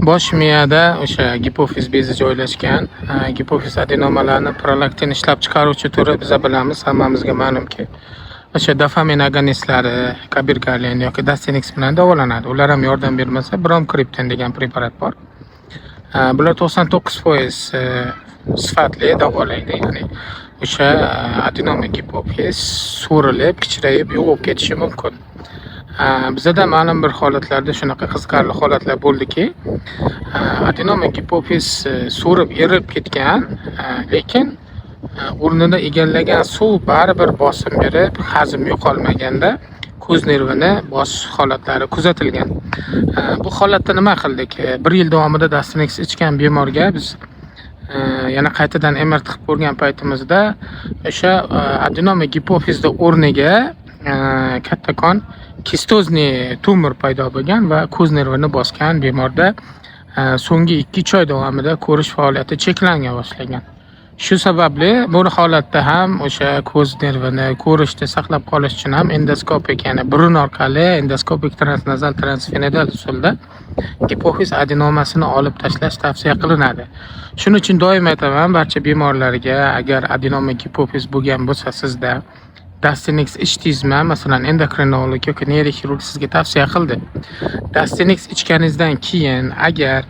Bosh miyada o'sha gipofiz bezi joylashgan. Gipofiz adenomalarni prolaktin ishlab chiqaruvchi turi biz bilamiz, hammamizga ma'lumki. O'sha dopamin agonistlari, kabirgalin yoki Dastenix bilan davolanadi. Ular ham yordam bermasa, bromkriptin degan preparat bor. Bular 99% sifatli davolaydi. Ya'ni o'sha adenoma gipofiz so'rilib, kichrayib, yo'qolib ketishi mumkin. Bizda ma'lum bir holatlarda shunaqa qiziqarli holatlar bo'ldiki, adenoma gipofiz so'rib erib ketgan, lekin o'rnini egallagan suv baribir bosim berib, hazm yo'qolmaganda ko'z nervini bosish holatlari kuzatilgan. Bu holatda nima qildik? 1 yil davomida Dastenix ichgan bemorga biz yana qaytadan MRT qilib ko'rgan paytimizda o'sha adenoma gipofizni o'rniga kattakon kistozni tumor paydo bo'lgan va ko'z nervini bosgan bemorda so'nggi 2-3 oy davomida ko'rish faoliyati cheklana boshlagan. Shu sababli bu holatda ham o'sha ko'z nervini ko'rishni saqlab qolish uchun ham endoskopik, ya'ni burun orqali endoskopik transnazal transfenedal usulda gipofiz adenomasini olib tashlash tavsiya qilinadi. Shuning uchun doim aytaman barcha bemorlarga, agar adenoma gipofiz bo'lgan bo'lsa sizda Dastenix ichdingizmi, masalan endokrinolog yoki neyroxirurg sizga tavsiya qildi. Dastenix ichganingizdan keyin agar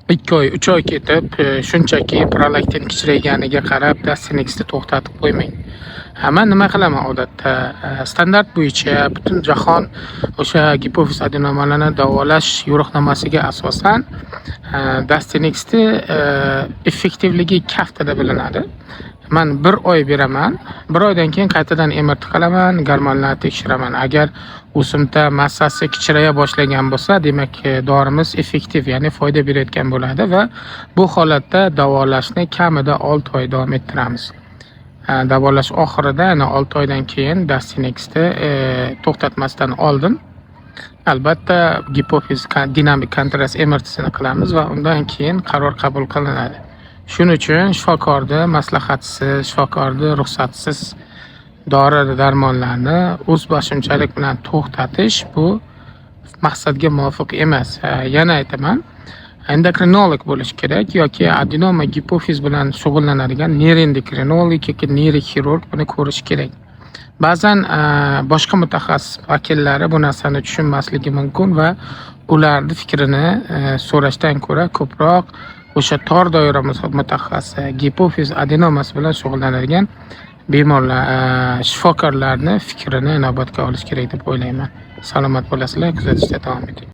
2 oy, 3 oy ketib, shunchaki prolaktin kichrayganiga qarab Dastenixni to'xtatib qo'ymang. Men nima qilaman odatda? Standart bo'yicha butun jahon o'sha gipofiz adenomalarini davolash yo'riqnomasiga asosan Dastenixni effektivligi kaftada bilinadi. Men 1 oy beraman. 1 oydan keyin qaytadan MRT qilaman, gormonlarni tekshiraman. Agar o'simta massasi kichraya boshlagan bo'lsa, demak dorimiz effektiv, ya'ni foyda berayotgan bo'ladi va bu holatda davolashni kamida 6 oy davom ettiramiz. Davolash oxirida, ya'ni 6 oydan keyin Dastenixni to'xtatmasdan oldin albatta gipofiz dinamik kontrast MRTsini qilamiz va undan keyin qaror qabul qilinadi. Shuning uchun shifokorning maslahatisiz, shifokorning ruxsatsiz dori-darmonlarni o'z boshimchalik bilan to'xtatish bu maqsadga muvofiq emas. Yana aytaman, endokrinolog bo'lish kerak yoki adenoma gipofiz bilan shug'ullanadigan neyroendokrinolog yoki neyroxirurg buni ko'rish kerak. Ba'zan boshqa mutaxassis vakillari bu narsani tushunmasligi mumkin va ularning fikrini so'rashdan ko'ra ko'proq o'sha tor doira mutaxassisi gipofiz adenomasi bilan shug'ullanadigan bemorlar, shifokorlarning fikrini inobatga olish kerak deb o'ylayman. Salomat bo'lasizlar, kuzatishda davom eting.